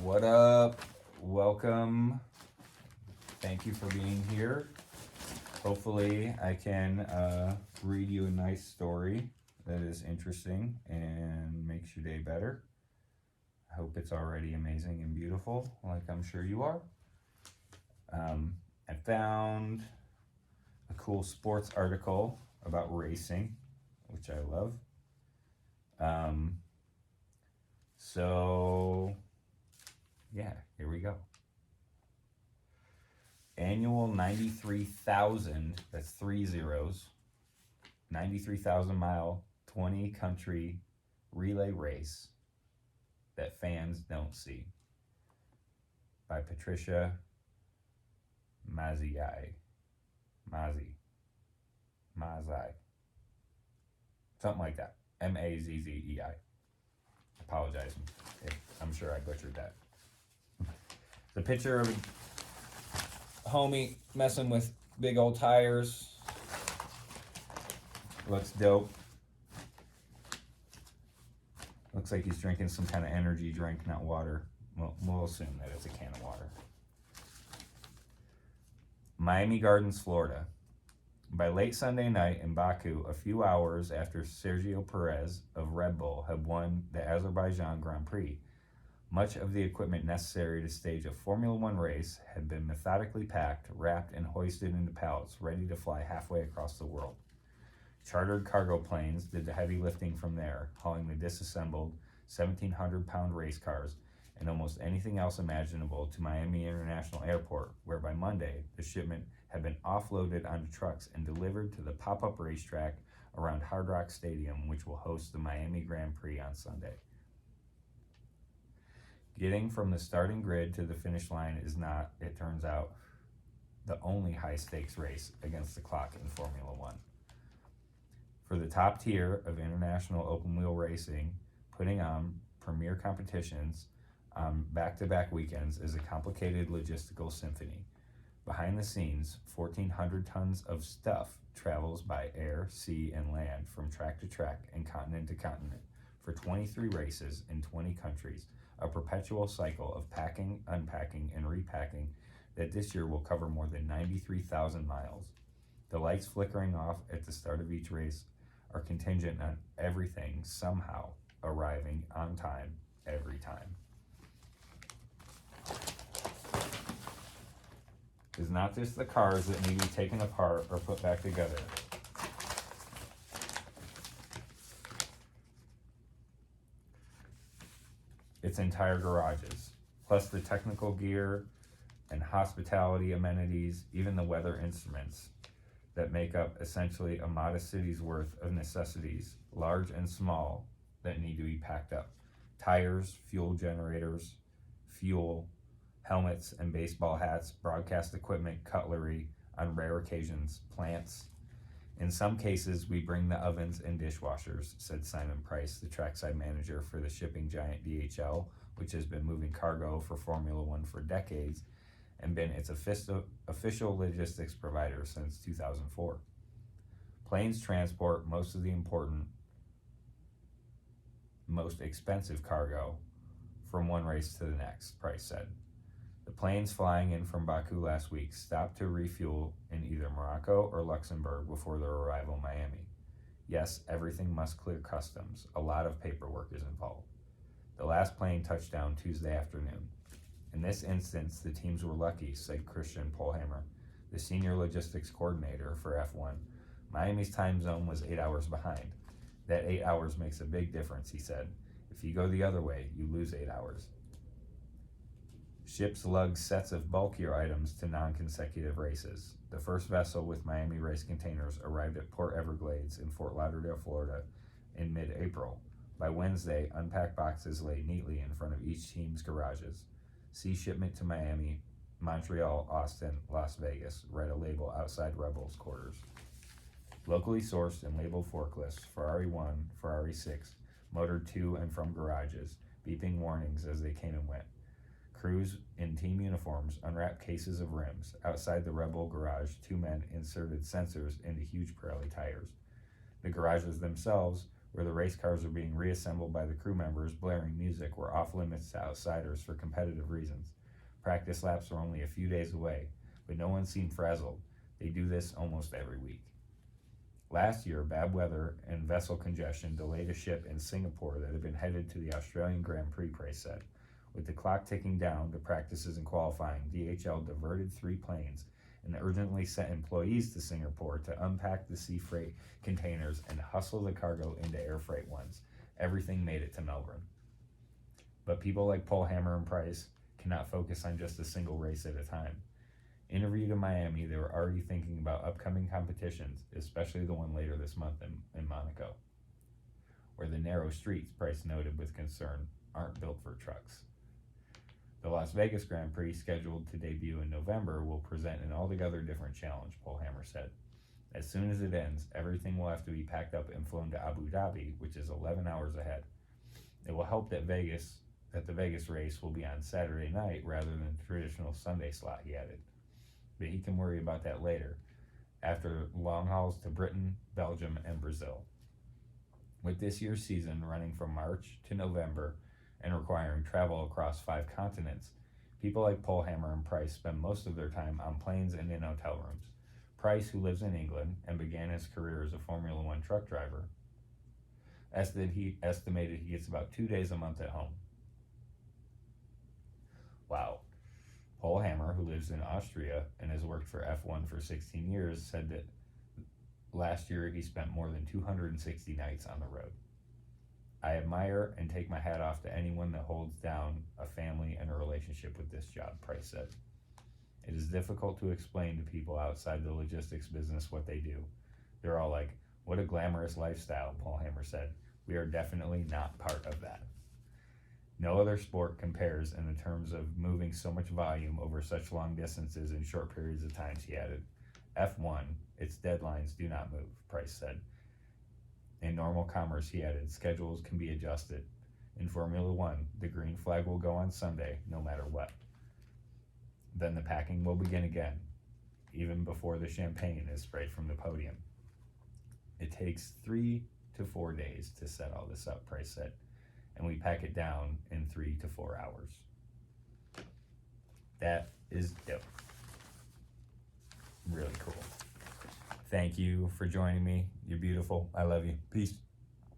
What up? Welcome. Thank you for being here. Hopefully, I can read you a nice story that is interesting and makes your day better. I hope it's already amazing and beautiful, like I'm sure you are. I found a cool sports article about racing, which I love. Um, so, yeah, here we go. Annual 93,000, that's three zeros, 93,000 mile, 20 country relay race that fans don't see by Patricia Mazzi. Something like that. Mazzei. Apologize if I'm sure I butchered that. The picture of homie messing with big old tires. Looks dope. Looks like he's drinking some kind of energy drink, not water. We'll assume that it's a can of water. Miami Gardens, Florida. By late Sunday night in Baku, a few hours after Sergio Perez of Red Bull had won the Azerbaijan Grand Prix, much of the equipment necessary to stage a Formula One race had been methodically packed, wrapped, and hoisted into pallets, ready to fly halfway across the world. Chartered cargo planes did the heavy lifting from there, hauling the disassembled 1,700-pound race cars and almost anything else imaginable to Miami International Airport, where by Monday the shipment had been offloaded onto trucks and delivered to the pop-up racetrack around Hard Rock Stadium, which will host the Miami Grand Prix on Sunday. Getting from the starting grid to the finish line is not, it turns out, the only high-stakes race against the clock in Formula One. For the top tier of international open-wheel racing, putting on premier competitions on back-to-back weekends is a complicated logistical symphony. Behind the scenes, 1,400 tons of stuff travels by air, sea, and land from track to track and continent to continent for 23 races in 20 countries, a perpetual cycle of packing, unpacking, and repacking that this year will cover more than 93,000 miles. The lights flickering off at the start of each race are contingent on everything somehow arriving on time every time. It's not just the cars that need to be taken apart or put back together. It's entire garages, plus the technical gear and hospitality amenities, even the weather instruments that make up essentially a modest city's worth of necessities, large and small, that need to be packed up. Tires, fuel generators, fuel, helmets and baseball hats, broadcast equipment, cutlery, on rare occasions, plants. In some cases, we bring the ovens and dishwashers, said Simon Price, the trackside manager for the shipping giant DHL, which has been moving cargo for Formula One for decades and been its official logistics provider since 2004. Planes transport most of the important, most expensive cargo from one race to the next, Price said. The planes flying in from Baku last week stopped to refuel in either Morocco or Luxembourg before their arrival in Miami. Yes, everything must clear customs. A lot of paperwork is involved. The last plane touched down Tuesday afternoon. In this instance, the teams were lucky, said Christian Polhammer, the senior logistics coordinator for F1. Miami's time zone was 8 hours behind. That 8 hours makes a big difference, he said. If you go the other way, you lose 8 hours. Ships lug sets of bulkier items to non-consecutive races. The first vessel with Miami race containers arrived at Port Everglades in Fort Lauderdale, Florida in mid-April. By Wednesday, unpacked boxes lay neatly in front of each team's garages. See shipment to Miami, Montreal, Austin, Las Vegas, read a label outside Rebels quarters. Locally sourced and labeled forklifts, Ferrari 1, Ferrari 6, motored to and from garages, beeping warnings as they came and went. Crews in team uniforms unwrapped cases of rims. Outside the Rebel garage, 2 men inserted sensors into huge Pirelli tires. The garages themselves where the race cars were being reassembled by the crew members blaring music were off limits to outsiders for competitive reasons. Practice laps were only a few days away, but no one seemed frazzled. They do this almost every week. Last year, bad weather and vessel congestion delayed a ship in Singapore that had been headed to the Australian Grand Prix, Price said. With the clock ticking down to practices and qualifying, DHL diverted 3 planes and urgently sent employees to Singapore to unpack the sea freight containers and hustle the cargo into air freight ones. Everything made it to Melbourne. But people like Polhammer and Price cannot focus on just a single race at a time. Interviewed in Miami, they were already thinking about upcoming competitions, especially the one later this month in Monaco, where the narrow streets, Price noted with concern, aren't built for trucks. The Las Vegas Grand Prix, scheduled to debut in November, will present an altogether different challenge, Polhammer said. As soon as it ends, everything will have to be packed up and flown to Abu Dhabi, which is 11 hours ahead. It will help that the Vegas race will be on Saturday night rather than the traditional Sunday slot, he added. But he can worry about that later, after long hauls to Britain, Belgium, and Brazil. With this year's season running from March to November and requiring travel across 5 continents, people like Polhammer and Price spend most of their time on planes and in hotel rooms. Price, who lives in England and began his career as a Formula One truck driver, estimated he gets about 2 days a month at home. Wow. Polhammer, who lives in Austria and has worked for F1 for 16 years, said that last year he spent more than 260 nights on the road. I admire and take my hat off to anyone that holds down a family and a relationship with this job, Price said. It is difficult to explain to people outside the logistics business what they do. They're all like, what a glamorous lifestyle, Polhammer said. We are definitely not part of that. No other sport compares in the terms of moving so much volume over such long distances in short periods of time, he added. F1, its deadlines do not move, Price said. In normal commerce, he added, schedules can be adjusted. In Formula One, the green flag will go on Sunday, no matter what. Then the packing will begin again, even before the champagne is sprayed from the podium. It takes 3 to 4 days to set all this up, Price said, and we pack it down in 3 to 4 hours. That is dope. Really cool. Thank you for joining me. You're beautiful. I love you. Peace.